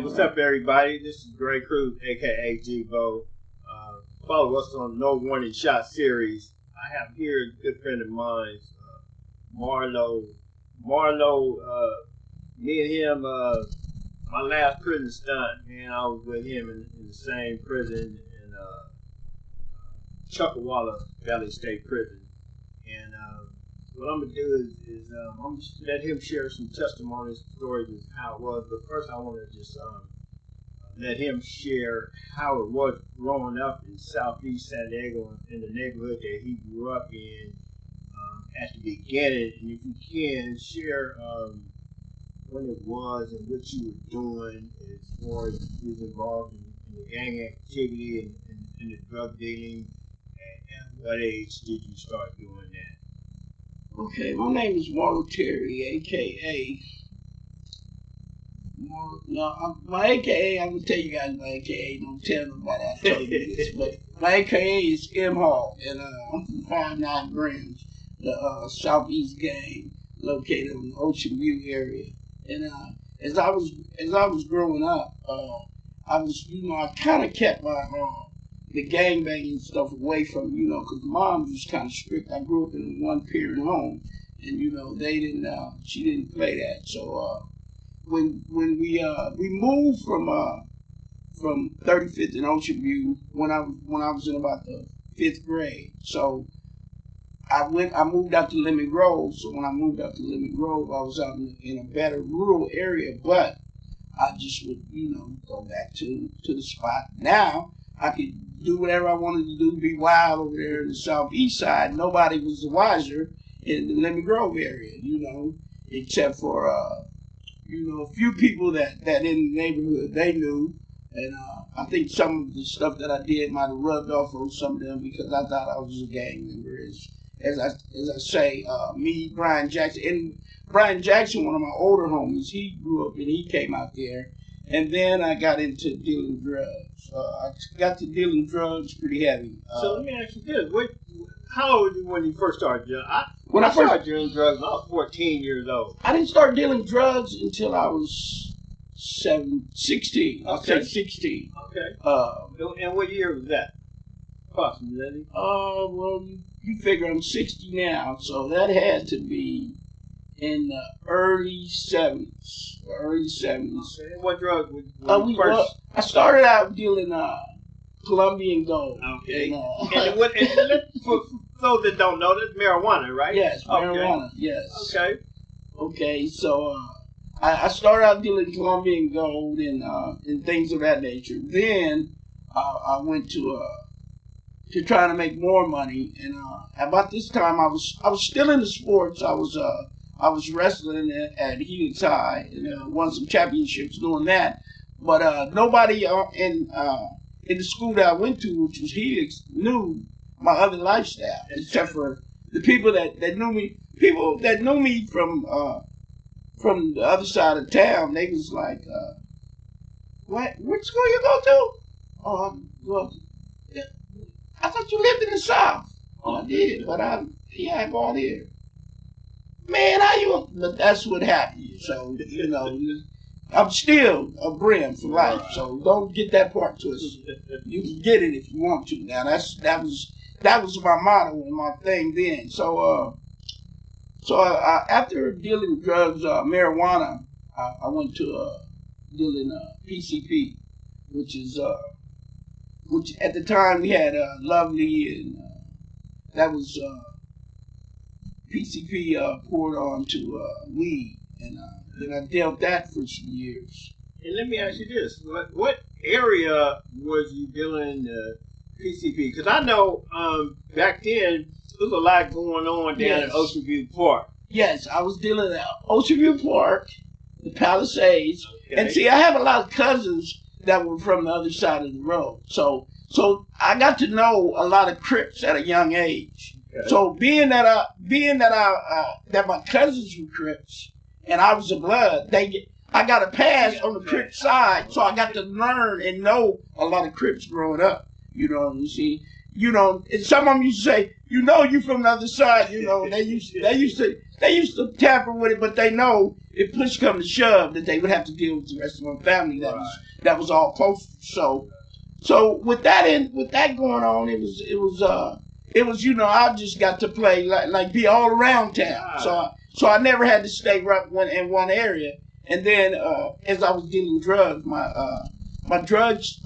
what's up, everybody? This is Gray Cruz, aka G-Bo. Follow us on No Warning Shot series. I have here a good friend of mine, Marlo. Marlo, me and him, my last prison stunt, man, I was with him in the same prison in Chuckawalla Valley State Prison. And what I'm gonna do is I'm gonna let him share some testimonies, stories of how it was. But first, I want to just let him share how it was growing up in Southeast San Diego in the neighborhood that he grew up in at the beginning. And if you can, share when it was and what you were doing as far as you was involved in the gang activity and the drug dealing. And at what age did you start doing that? Okay, my name is Marlo Terry, aka my AKA, I'm gonna tell you guys my AKA, don't tell nobody I told you this, but my AKA is M Hall, and I'm from 59 Grams, the Southeast gang located in the Ocean View area. And as I was growing up, I was, I kind of kept my the gangbanging stuff away from, because mom was kind of strict. I grew up in a one-parent home, and they didn't, she didn't play that. So when we moved from 35th and Ocean View when I was in about the 5th grade. So I moved out to Lemon Grove. So when I moved out to Lemon Grove, I was out in a better rural area, but I just would, go back to the spot. Now I could do whatever I wanted to do, be wild over there in the southeast side. Nobody was the wiser in the Lemon Grove area, except for a few people that in the neighborhood they knew. And I think some of the stuff that I did might have rubbed off on some of them because I thought I was a gang member. As I say, me, Brian Jackson, and Brian Jackson, one of my older homies, he grew up and he came out there. And then I got into dealing drugs. I got to dealing drugs pretty heavy. So let me ask you this: how old were you when you first started dealing? When I first started dealing drugs, I was 14 years old. I didn't start dealing drugs until I was 16. I'll say 16. Okay. And what year was that? Approximately. Well, you figure I'm 60 now, so that had to be in the early 70s. Okay. What drugs would you first? Well, I started out dealing Colombian gold. Okay. And for those that don't know, that's marijuana, right? Yes, marijuana. Okay. Yes. Okay. Okay, so I started out dealing Colombian gold and things of that nature. Then I went to trying to make more money, and about this time I was still in the sports. I was wrestling at Helix High and won some championships doing that. But nobody in the school that I went to, which was Helix, knew my other lifestyle, except for the people that knew me. People that knew me from the other side of town, they was like, "What school you go to?" Well, I thought you lived in the South. Oh, I did, but I go out here. Man, how you? But that's what happened. So I'm still a brim for life. So don't get that part twisted. You can get it if you want to. Now that was my motto and my thing then. So after dealing drugs, marijuana, I went to dealing PCP, which at the time we had Lovely, and that was PCP poured on to weed, and then I dealt that for some years. And let me ask you this: what area was you dealing PCP? Because I know back then there was a lot going on down at Ocean View Park. Yes, I was dealing at Ocean View Park, the Palisades, and see, I have a lot of cousins that were from the other side of the road. So I got to know a lot of Crips at a young age. Okay. So being that my cousins were Crips and I was a blood, I got a pass on the Crip side, so I got to learn and know a lot of Crips growing up. You see, you know, and some of them used to say, you know, you from the other side. You know, they used to tamper with it, but they know if push come to shove that they would have to deal with the rest of my family. That was all posted. So with that going on, it was you know, I just got to play like be all around town. So I never had to stay right in one area. And then as I was dealing drugs, my drugs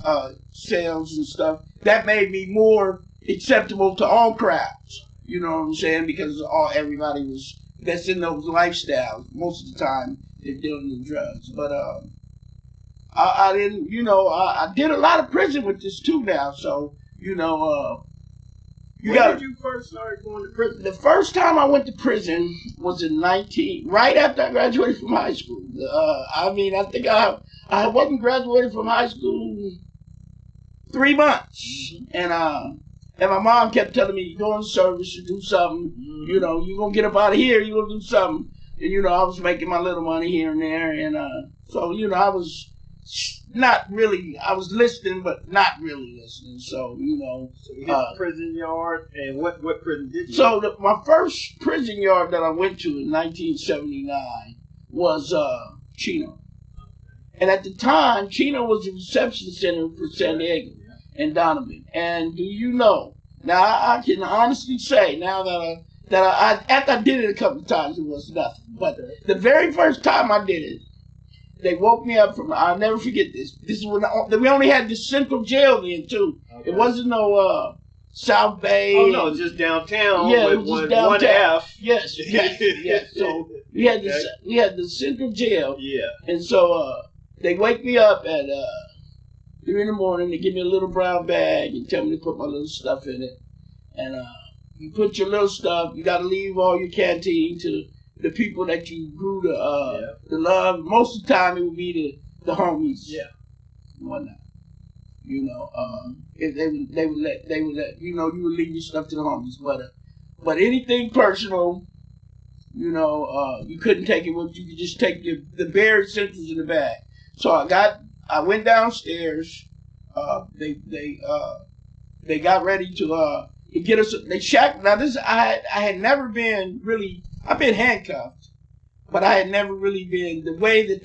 sales and stuff, that made me more acceptable to all crowds. You know what I'm saying? Because everybody was that's in those lifestyles. Most of the time they're dealing in drugs. But I didn't, you know, I did a lot of prison with this too now. So you know, when did you first start going to prison? The first time I went to prison was in right after I graduated from high school. I mean, I think I wasn't graduated from high school 3 months, and my mom kept telling me, "Go in service or do something. You know, you're gonna get up out of here. You're gonna do something." And you know, I was making my little money here and there, and so you know, I was not really. I was listening, but not really listening. So you know, so you hit prison yard, and what prison did you? So my first prison yard that I went to in 1979 was Chino. And at the time, Chino was the reception center for San Diego and Donovan. And do you know? Now I can honestly say now that I after I did it a couple of times, it was nothing. But the very first time I did it, they woke me up from. I'll never forget this. This is when we only had the central jail then too. Okay. It wasn't no South Bay. Oh no, just downtown. Yeah, with it was just downtown. One F. Yes. So we had the central jail. Yeah. And so they wake me up at 3 in the morning. They give me a little brown bag and tell me to put my little stuff in it. And you put your little stuff. You got to leave all your canteen to the people that you grew to love. Most of the time, it would be the homies. Yeah. And whatnot. You know, if they would let you know, you would leave your stuff to the homies. But anything personal, you know, you couldn't take it with you. You could just take the bare essentials in the bag. So I went downstairs. They got ready to get us. They shacked. Now I had never been really. I've been handcuffed, but I had never really been the way that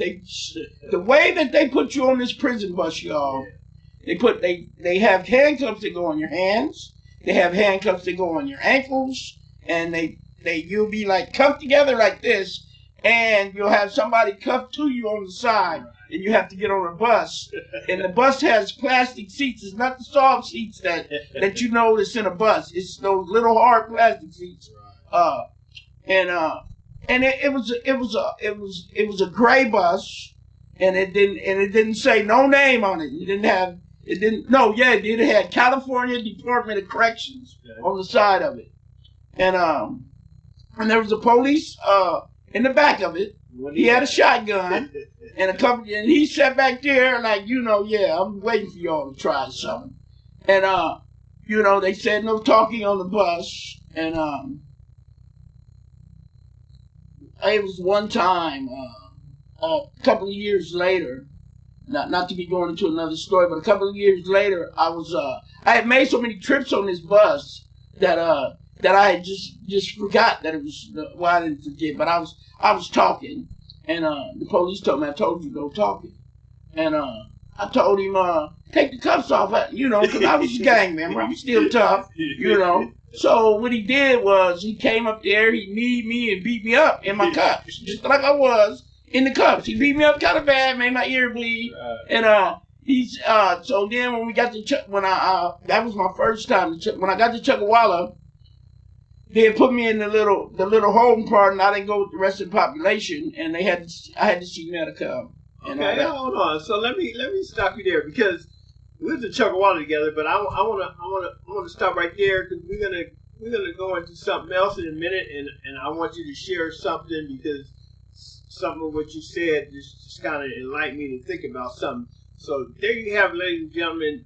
they put you on this prison bus, y'all. They have handcuffs that go on your hands. They have handcuffs that go on your ankles, and you'll be like cuffed together like this, and you'll have somebody cuffed to you on the side, and you have to get on a bus. And the bus has plastic seats. It's not the soft seats that you know that's in a bus. It's those little hard plastic seats. And it was a gray bus, and it didn't say no name on it. It had California Department of Corrections on the side of it, and there was a police in the back of it. He had a shotgun and and he sat back there like, you know, I'm waiting for y'all to try something. And you know, they said no talking on the bus, and it was one time a couple of years later. Not to be going into another story, but a couple of years later, I had made so many trips on this bus that I had just forgot that it was. Well, I didn't forget, but I was talking, and the police told me, "I told you no talking," and I told him, "Take the cuffs off," you know, because I was a gang member. I'm still tough, you know. So what he did was he came up there, he kneed me and beat me up in my cuffs, just like I was. In the cuffs, he beat me up kind of bad, made my ear bleed, and so then when we got to that was my first time. When I got to Chuckawalla, they had put me in the little home part, and I didn't go with the rest of the population, and I had to see medical. Okay, hold on. So let me stop you there because we went to Chuckawalla together, but I want to stop right there because we're gonna go into something else in a minute, and I want you to share something because some of what you said just kind of enlightened me to think about something. So there you have, ladies and gentlemen.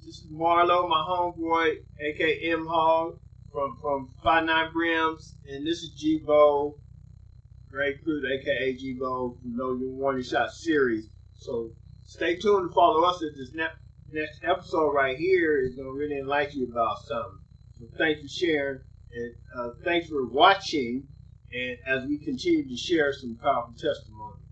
This is Marlo, my homeboy, aka M Hog from 59 Brims, and this is G Bo, Great Cruz, aka G Bo from Know Your Warning Shot series. So stay tuned and follow us at this next episode right here is going to really enlighten you about something. So thanks for sharing, and thanks for watching, and as we continue to share some powerful testimonies.